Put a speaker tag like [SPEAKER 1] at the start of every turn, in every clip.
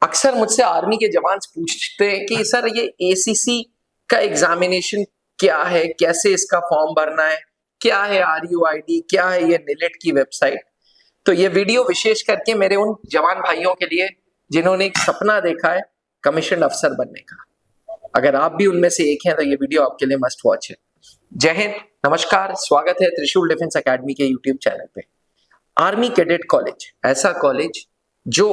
[SPEAKER 1] अक्सर मुझसे आर्मी के जवान पूछते हैं कि सर ये एसीसी का एग्जामिनेशन क्या है, कैसे इसका फॉर्म भरना है, क्या है आरयूआईडी, क्या है ये निलेट की वेबसाइट। तो ये वीडियो विशेष करके मेरे उन जवान भाइयों के लिए जिन्होंने एक सपना देखा है कमीशन अफसर बनने का। अगर आप भी उनमें से एक हैं तो ये वीडियो आपके लिए मस्ट वॉच है। जय हिंद, नमस्कार, स्वागत है त्रिशूल डिफेंस एकेडमी के यूट्यूब चैनल पे। आर्मी कैडेट कॉलेज, ऐसा कॉलेज जो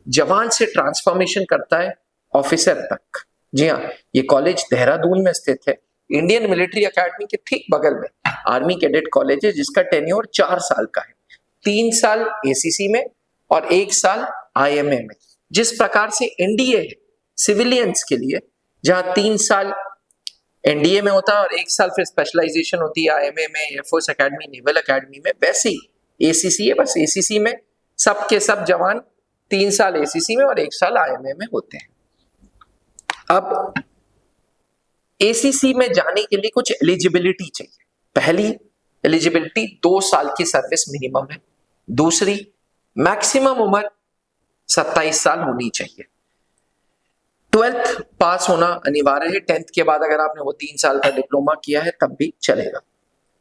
[SPEAKER 1] जवान से ट्रांसफॉर्मेशन करता है ऑफिसर तक। जी हाँ, ये कॉलेज देहरादून में स्थित है, इंडियन मिलिट्री एकेडमी के ठीक बगल में आर्मी कैडेट कॉलेज है, जिसका टेन्योर 4 साल का है, 3 साल एसीसी में और 1 साल आईएमए में। जिस प्रकार से एनडीए है सिविलियंस के लिए, जहां 3 साल एनडीए में होता है और 1 साल फिर स्पेशलाइजेशन होती है आईएमए में, एयरफोर्स एकेडमी, नेवल एकेडमी में, वैसे ही एसीसी है। बस एसीसी में सब के सब जवान 3 साल एसीसी में और 1 साल आईएमए में होते हैं। अब एसीसी में जाने के लिए कुछ एलिजिबिलिटी चाहिए। पहली एलिजिबिलिटी 2 साल की सर्विस मिनिमम है। दूसरी, मैक्सिमम उम्र 27 साल होनी चाहिए। 12th पास होना अनिवार्य है। 10th के बाद अगर आपने वो 3 साल का डिप्लोमा किया है तब भी चलेगा।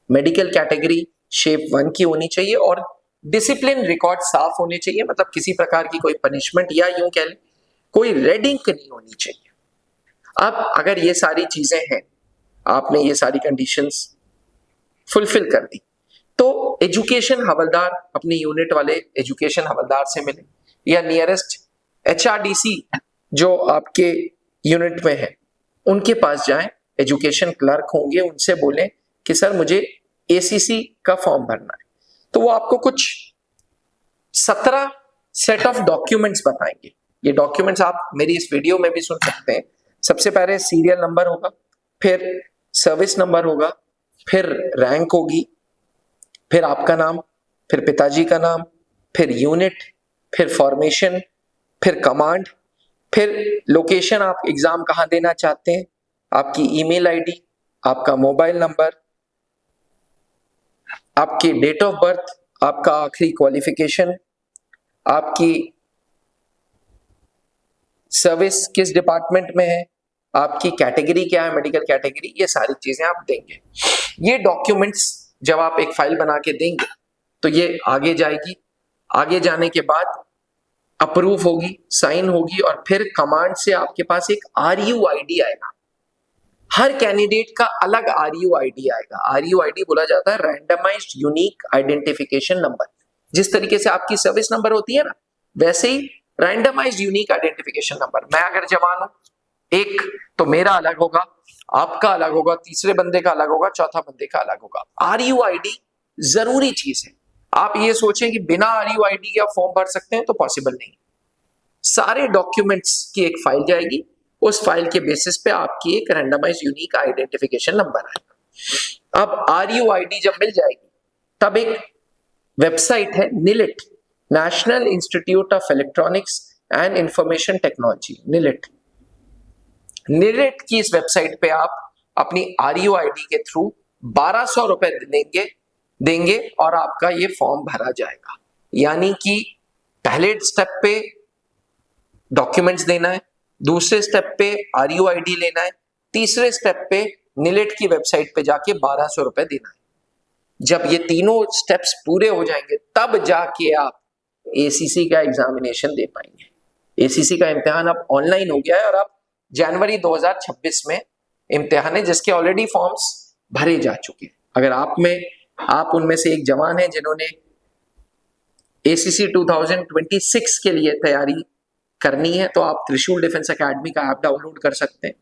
[SPEAKER 1] मेडिकल कैटेगरी शेप 1 की होनी चाहिए और डिसिप्लिन रिकॉर्ड साफ होने चाहिए, मतलब किसी प्रकार की कोई पनिशमेंट या यूं कह लें कोई रेड इंक नहीं होनी चाहिए। अब अगर ये सारी चीजें हैं, आपने ये सारी कंडीशंस फुलफिल कर दी, तो एजुकेशन हवलदार, अपनी यूनिट वाले एजुकेशन हवलदार से मिले या नियरेस्ट एचआरडीसी जो आपके यूनिट में है उनके पास जाएं। एजुकेशन क्लर्क होंगे, उनसे बोलें कि सर मुझे एसीसी का फॉर्म भरना है। तो वो आपको कुछ 17 सेट ऑफ डॉक्यूमेंट्स बताएंगे। ये डॉक्यूमेंट्स आप मेरी इस वीडियो में भी सुन सकते हैं। सबसे पहले सीरियल नंबर होगा, फिर सर्विस नंबर होगा, फिर रैंक होगी, फिर आपका नाम, फिर पिताजी का नाम, फिर यूनिट, फिर फॉर्मेशन, फिर कमांड, फिर लोकेशन, आप एग्जाम कहाँ देना चाहते हैं, आपकी ईमेल आईडी, आपका मोबाइल नंबर, आपकी डेट ऑफ बर्थ, आपका आखिरी क्वालिफिकेशन, आपकी सर्विस किस डिपार्टमेंट में है, आपकी कैटेगरी क्या है, मेडिकल कैटेगरी, ये सारी चीजें आप देंगे। ये डॉक्यूमेंट्स जब आप एक फाइल बना के देंगे तो ये आगे जाएगी। आगे जाने के बाद अप्रूव होगी, साइन होगी और फिर कमांड से आपके पास एक आरयूआईडी आएगा। हर कैंडिडेट का अलग आरयूआईडी आएगा। आरयूआईडी बोला जाता है रैंडमाइज्ड यूनिक आइडेंटिफिकेशन नंबर। जिस तरीके से आपकी सर्विस नंबर होती है ना, वैसे ही रैंडमाइज्ड यूनिक आइडेंटिफिकेशन नंबर। मैं अगर जवान हूं एक, तो मेरा अलग होगा, आपका अलग होगा, तीसरे बंदे का अलग होगा, चौथा बंदे का अलग होगा। आरयूआईडी जरूरी चीज है। आप ये सोचें कि बिना आरयूआईडी के आप फॉर्म भर सकते हैं तो पॉसिबल नहीं। सारे डॉक्यूमेंट्स की एक फाइल जाएगी, उस फाइल के बेसिस पे आपकी एक रैंडमाइज्ड यूनिक आइडेंटिफिकेशन नंबर आएगा। अब आरयूआईडी जब मिल जाएगी तब एक वेबसाइट है NIELIT, national institute of electronics and information technology, NIELIT. NIELIT की इस वेबसाइट पे आप अपनी आरयूआईडी के थ्रू 1200 रुपए देंगे और आपका ये फॉर्म भरा जाएगा। यानी कि पहले स्टेप पे डॉक्यूमेंट्स देना है, दूसरे स्टेप पे आरयूआईडी लेना है, तीसरे स्टेप पे निलेट की वेबसाइट पे जाके 1200 रुपए देना है। जब ये तीनों स्टेप्स पूरे हो जाएंगे तब जाके आप एसीसी का एग्जामिनेशन दे पाएंगे। एसीसी का इम्तिहान अब ऑनलाइन हो गया है और अब जनवरी 2026 में इम्तिहान है, जिसके ऑलरेडी फॉर्म्स भरे जा चुके हैं। अगर आप उनमें से एक जवान है जिन्होंने एसीसी 2026 के लिए तैयारी करनी है, तो आप त्रिशूल डिफेंस एकेडमी का ऐप डाउनलोड कर सकते हैं।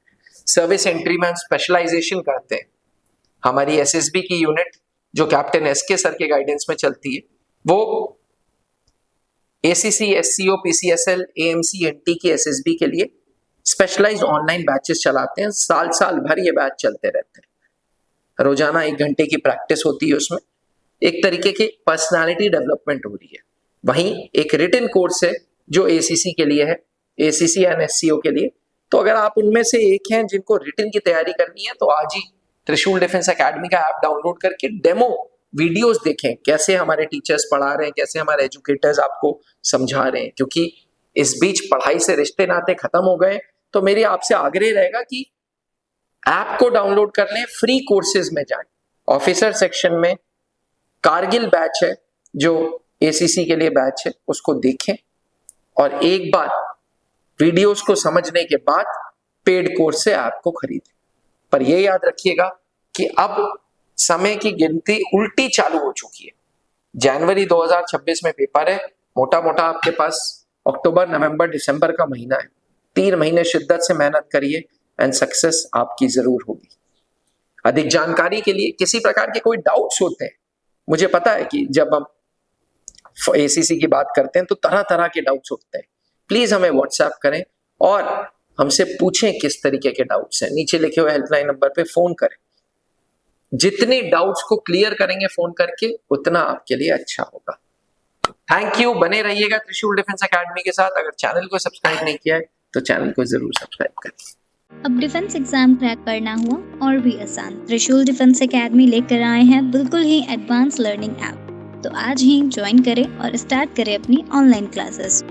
[SPEAKER 1] सर्विस एंट्री में हम स्पेशलाइजेशन करते हैं। हमारी एसएसबी की यूनिट जो कैप्टन एसके सर के गाइडेंस में चलती है, वो एसीसी, एससीओ, पीसीएसएल, एएमसी, एनटी की एसएसबी के लिए स्पेशलाइज्ड ऑनलाइन बैचेस चलाते हैं। साल भर ये बैच चलते रहते हैं। रोजाना 1 घंटे की प्रैक्टिस होती है, उसमें एक तरीके की पर्सनालिटी डेवलपमेंट हो रही है। वहीं एक रिटन कोर्स है जो एसीसी के लिए है, एसीसी एंड एससीओ के लिए। तो अगर आप उनमें से एक हैं जिनको रिटन की तैयारी करनी है, तो आज ही त्रिशूल डिफेंस एकेडमी का ऐप डाउनलोड करके डेमो वीडियोस देखें, कैसे हमारे टीचर्स पढ़ा रहे हैं, कैसे हमारे एजुकेटर्स आपको समझा रहे हैं। क्योंकि इस बीच पढ़ाई से रिश्ते नाते खत्म हो गए तो मेरी आपसे आग्रह रहेगा कि ऐप को डाउनलोड कर लें, फ्री कोर्सेज में जाएं। ऑफिसर सेक्शन में कारगिल बैच है जो एसीसी के लिए बैच है, उसको देखें और एक बार वीडियोस को समझने के बाद पेड कोर्स से ऐप को खरीदें। पर यह याद रखिएगा कि अब समय की गिनती उल्टी चालू हो चुकी है। जनवरी 2026 में पेपर है, मोटा मोटा आपके पास अक्टूबर, नवंबर, दिसंबर का महीना है। 3 महीने शिद्दत से मेहनत करिए एंड सक्सेस आपकी जरूर होगी। अधिक जानकारी के लिए किसी प्रकार के कोई डाउट्स होते हैं, मुझे पता है कि जब हम एसीसी की बात करते हैं तो तरह तरह के डाउट्स होते हैं, प्लीज हमें व्हाट्सएप करें और हमसे पूछें किस तरीके के डाउट्स हैं। नीचे लिखे हुए हेल्पलाइन नंबर पे फोन करें। जितने डाउट्स को क्लियर करेंगे फोन करके उतना आपके लिए अच्छा होगा। थैंक यू, बने रहिएगा त्रिशूल डिफेंस एकेडमी के साथ। अगर चैनल को सब्सक्राइब नहीं किया है तो चैनल को जरूर सब्सक्राइब करें।
[SPEAKER 2] अब डिफेंस एग्जाम क्रैक करना हुआ और भी आसान, त्रिशूल डिफेंस एकेडमी लेकर आए हैं बिल्कुल ही एडवांस लर्निंग ऐप। तो आज ही ज्वाइन करें और स्टार्ट करें अपनी ऑनलाइन क्लासेस।